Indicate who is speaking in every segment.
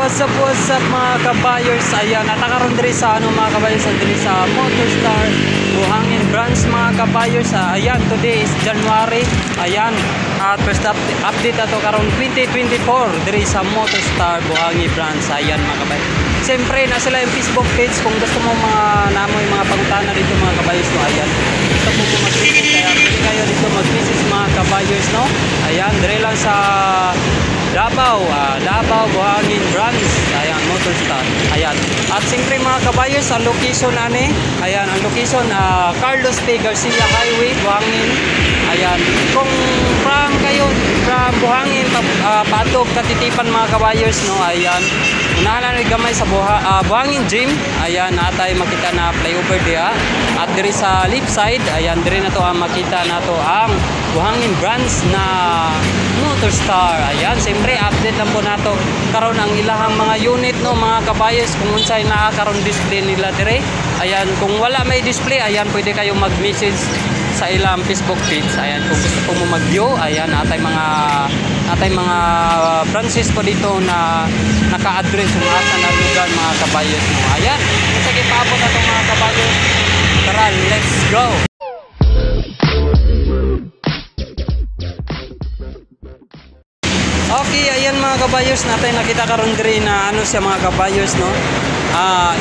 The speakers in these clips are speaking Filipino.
Speaker 1: what's up mga kabayers. Ayan, natakaroon diri sa mga kabayers, diri sa Motorstar Buhangin branch mga kabayers. Ayan, today is January. Ayan, at first update ato karon 2024 diri sa Motorstar Buhangin branch. Ayan mga kabayers. Siyempre, na sila yung Facebook page kung gusto mo mga namoy mga pangutana dito mga kabayers. No? Ayan, gusto mo mag-Facebook kaya pwede kayo dito mag-message mga kabayers. No? Ayan, diri lang sa Davao Buhangin branch. Ayan, Motorstar. Ayan. At siyempre mga kabayers, ang location ani, ayan, ang location Carlos P. Garcia Highway, Buhangin. Ayan. Kung from Buhangin Patog Katitipan mga kabayers, no, ayan. Unahan na gamay sa Buhangin Gym. Ayan, natay makita na flyover diha. At diri sa left side, ayan, diri na to ang makita nato ang Buhangin branch na Motorstar. Ayan, siyempre update lang po nato karon ang ilahang mga unit, no mga kabayers, kung unsay naa karon display nila dire. Ayan, kung wala may display, ayan, pwede kayo mag-message sa ilang Facebook page. Ayan, kung gusto mo mag-view, ayan, atay mga branches po dito na naka-address kung asa na lugar mga kabayers, no. Ayan, sige paabot na itong mga kabayers. Tara, let's go. Okay, ayan mga kabayers, natin nakita karon diri na ano siya mga kabayers, no.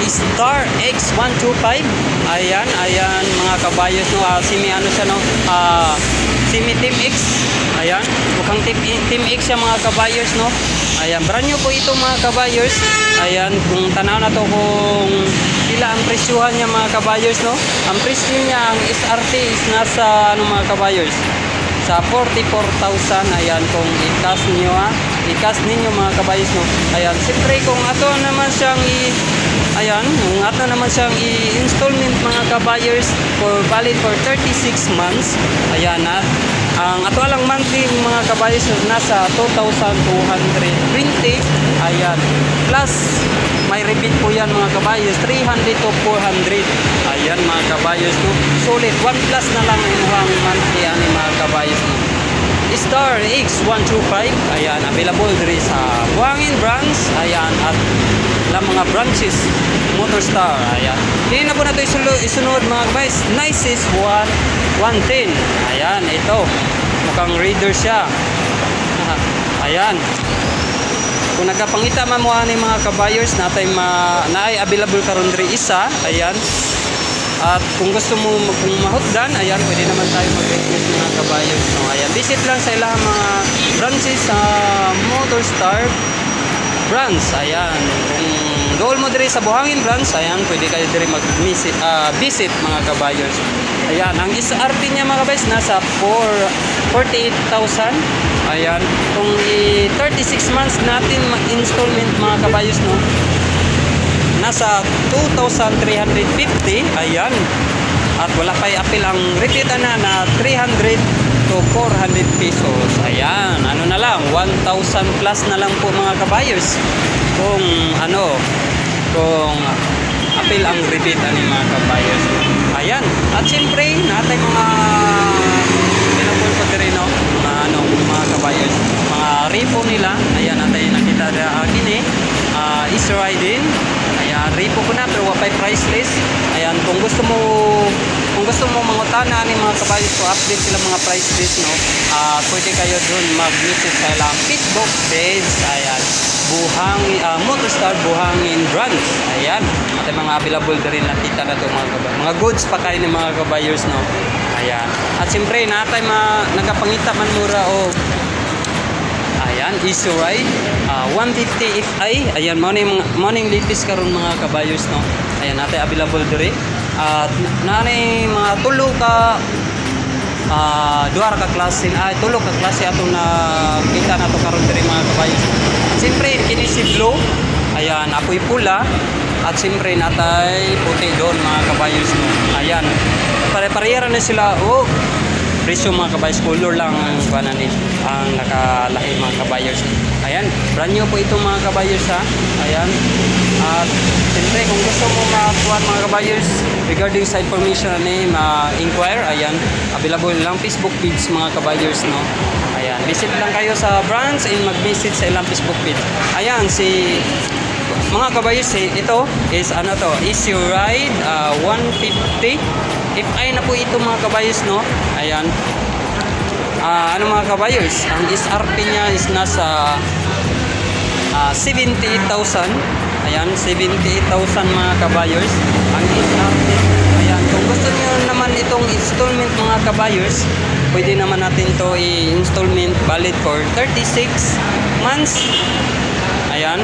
Speaker 1: Star X125. Ayan mga kabayers, no. Simi ano siya, no. Simi Team X. Ayan, mukhang Team X siya mga kabayers, no. Ayan, brand new po ito mga kabayers. Ayan, kung tanaw na to kung sila ang presyuhan niya mga kabayers, no. Ang presyo niya, ang SRT is nasa ano mga kabayers, sa 44,000. Ayan, kung i-cash ninyo mga kabayos, no. Ayan, siyempre kung ato naman siyang i-installment mga kabayos for valid for 36 months. Ayan, ang ato lang monthly mga kabayos nasa 2,220. Ayan, plus may repeat po yan mga kabayos, 300 to 400. Ayan mga kabayos, no. Solid 1 plus na lang ang monthly ani mga kabayos, no. Star X125. Ayan, available diri sa Buhangin branch. Ayan, at lang mga branches Motorstar. Ayan, hindi na po natin isunod mga kabayos. Nicest 110. Ayan, ito mukhang reader siya. Ayan, kung nagkapangita man mo ani mga kabayers, naay available karon diri isa. Ayan, at kung gusto mo kung mahutdan, ayan, pwede naman tayo mag-request mga kabayers, no. Ayan, visit lang sa ilang mga branches sa Motorstar branch. Ayan, kung goal mo diri sa Buhangin branch, ayan, pwede kayo diri mag-visit mga kabayers. Ayan, ang SRP niya mga kabayers nasa 48,000. Ayan, kung 36 months natin installment mga kabayos, no, nasa 2,350. Ayan, at wala pa i-appeal ang repeat na 300 to 400 pesos. Ayan, ano na lang, 1,000 plus na lang po mga kabayers kung appeal ang repeat ani mga kabayers. Ayan, at siyempre natay mga pinapol ko diri, no, mga kabayers, mga repo nila. Ayan, natay nakita na kini Easy Riding. Ayan, repo ko na pero wapay price list. Ayan, kung gusto mo mangutana ni mga kabayos ko, update sila mga price list, no. Pwede kayo dun mag-message sa ilang Facebook page. Ayan, Motorstar Buhangin branch. Ayan, at mga available din nakita na to mga kabayos. Mga goods pa kayo ni mga kabayos, no. Ayan, at siyempre natay nagapangita man mura o ayan, Easy Ride 150 Fi. Ayan, morning latest karon mga kabayos, no. Ayan, natay available diri. At nanay mga tulo ka klase atong na kita nato karon diri mga kabayos. Siyempre kini si blue. Ayan, apoy pula. At siyempre natay puti doon mga kabayos, no. Ayan, pare-parehara na sila. Presyo mga kabayos, color lang ang nakalahi mga kabayos. Ayan, brand new po ito mga kabayos, ha. Ayan, at siyempre kung gusto mo makakuha mga kabayos regarding sa information ni inquire, ayan, available lang Facebook page mga kabayos, no. Ayan, visit lang kayo sa branch and mag-visit sa ilang Facebook page. Ayan, mga kabayos, ito is ano to, Easy Ride 150. If ay na po ito mga kabayos, no? Ayan. Ano mga kabayos, ang SRP niya is nasa 78,000. Ayan, 78,000 mga kabayos ang SRP. Ayan, kung gusto niyo naman itong installment mga kabayos, pwede naman natin to i-installment valid for 36 months. Ayan,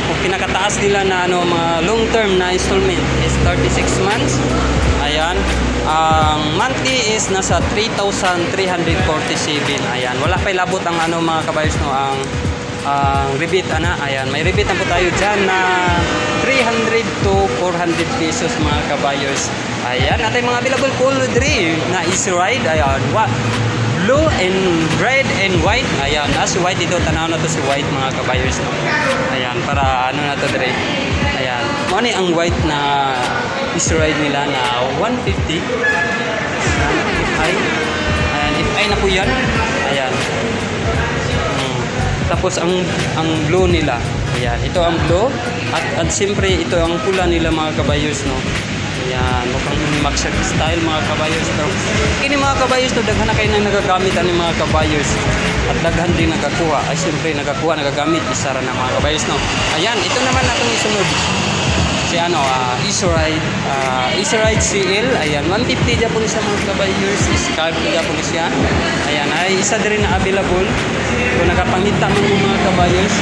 Speaker 1: kung pinakataas nila na ano, mga long term na installment is 36 months. Ayan, ang monthly is nasa 3,347. Ayan, wala pa ilabot ang ano mga kabayos, no, ang rebate ana. Ayan, may rebate na po tayo dyan na 300 to 400 pesos mga kabayos. Ayan, natin mga available color na Easy Ride. Ayan, blue and red and white. Ayan, si white dito, tanaw na to si white mga kabayos, no? Ayan, para ano na to dre. Ayan, ano ang white na Easy Ride nila na 150. Ayan, if ay na po yan. Ayan. Tapos ang blue nila. Ayan, ito ang blue. At siyempre ito ang pula nila mga kabayos, no? Ayan, mukhang mag-shirt style mga kabayos, no? Kini mga kabayos, no, daghan na kayo na nagagamit ang mga kabayos. At daghan din nagakuha. Ay siyempre nagagamit. Isa na mga kabayos, no? Ayan, ito naman atong isunod. Si ano, Easy Ride. Easy Ride CL. Ayan, 150 dyan po siya mga kabayos. Scarf dyan po siya. Ayan, ay isa din na available. Kung nakapangita mo mga kabayos.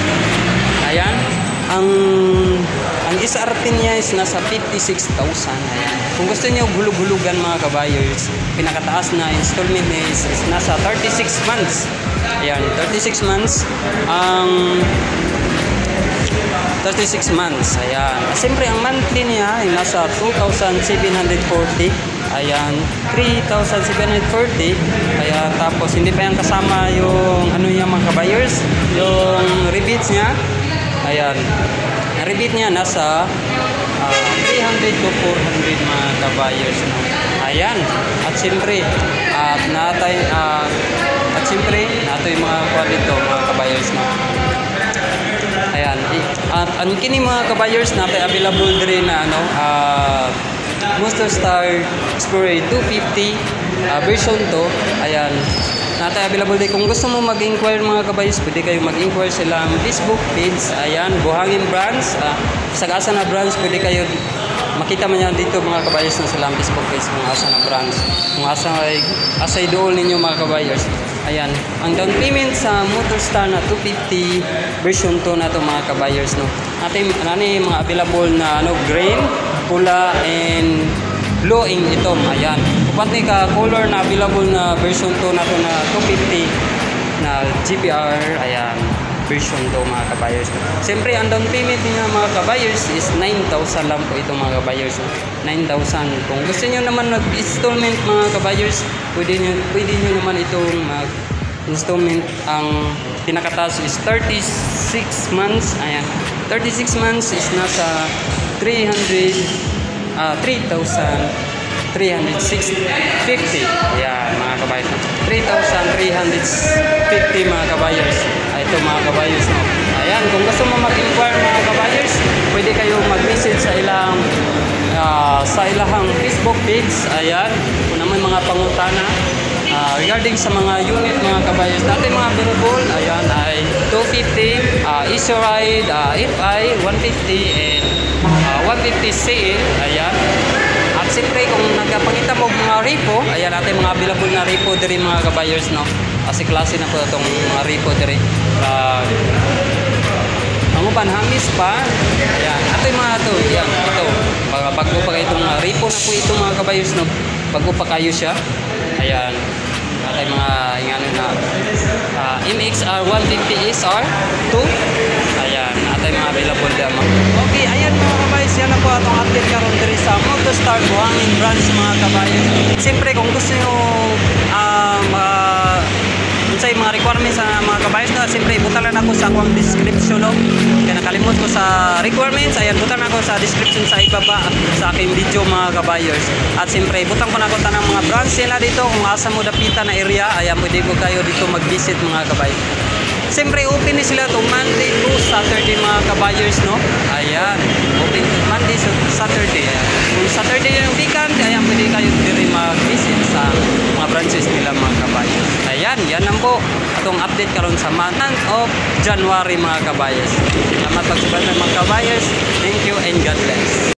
Speaker 1: Ayan, ang SRP niya is nasa 56,000. Ayan, kung gusto niyo hulug-hulugan mga kabayos, pinakataas na installment is nasa 36 months. Ayan, 36 months. 36 months. Ayan, siyempre ang monthly niya ay nasa 2,740. Ayan, 3,740. Ayan, tapos hindi pa yan kasama yung ano niya mga kabayers, yung rebates niya. Ayan, ang rebate niya nasa 300 to 400 mga kabayers, no? Ayan, at siyempre natay mga quality mga kabayers, no? Ayan, at ang kini mga kabayers natin available din na ano, Monster Star Explorer 250 version 2. Ayan, natin available din. Kung gusto mo mag-inquire mga kabayos, pwede kayo mag-inquire silang Facebook page. Ayan, Buhangin Branch. Sa na branch, pwede kayo makita man yan dito mga kabayos na silang Facebook page kung asa na branch. Kung asay doon ninyo mga kabayos. Ayan, ang down payment sa Motorstar na 250 version 2 na to mga kabayers, no? Natin mga available na ano, green, pula and blue in ito. Ayan, pati ka color na available na version 2 na to na 250 na GPR. Ayan, version 2 mga kabayers. Siyempre ang down payment niya mga kabayers is 9,000 lang po ito mga kabayers. 9,000. Kung gusto niyo naman mag-installment mga kabayers, pwede niyo naman itong mag-installment. Ang pinakataas is 36 months. Ayan, 36 months is nasa 3,350. Ayan mga kabayers, 3,350 mga kabayers. Ito mga kabayers, no? Ayan, kung gusto mo mag-inquire mga kabayers, pwede kayo mag-visit sa ilang ilahang Facebook page. Ayan, kung naman mga pangutana regarding sa mga unit mga kabayers natin mga available. Ayan ay 250 Easy Ride FI 150 and 150 CL. Ayan, at siyempre kung nagpangita mo mga repo, ayan natin mga available na repo diri mga kabayers, no? Kasi klase na po itong mga repo diri. Ang upan hangis pa. Ayan, ato yung mga ito. Ayan, ito. Bago pa kayo itong repo na po ito mga kabayos, no? Bago pa kayo siya. Ayan. Ato yung mga inganin na MXR 150 SR2. Ayan, ato yung mga available dyan. Okay, ayan mga kabayos. Yan na po itong update karon diri sa Motorstar Buhangin Branch mga kabayos. Siyempre kung gusto nyo sa mga requirements sa mga kabayos na, siyempre ibutalan ako sa akong description, no? Kaya nakalimot ko sa requirements, ayan, butang ako sa description sa ibaba sa aking video mga kabayers. At siyempre, butang ko na ako ng mga branch nila dito kung asa mo dapita na area, ayan, pwede ko kayo dito mag-visit mga kabayers. Siyempre, open ni sila to Monday to Saturday mga kabayers, no? Ayan, open Monday to Saturday. Ayan. Kung Saturday yung weekend, ayan, pwede kayo diri mag-visit sa mga branches nila mga kabayers. Ayan, yan lang po atong update karon sa month of January mga kabayers. Salamat pagsubaybay mga kabayers. Thank you and God bless.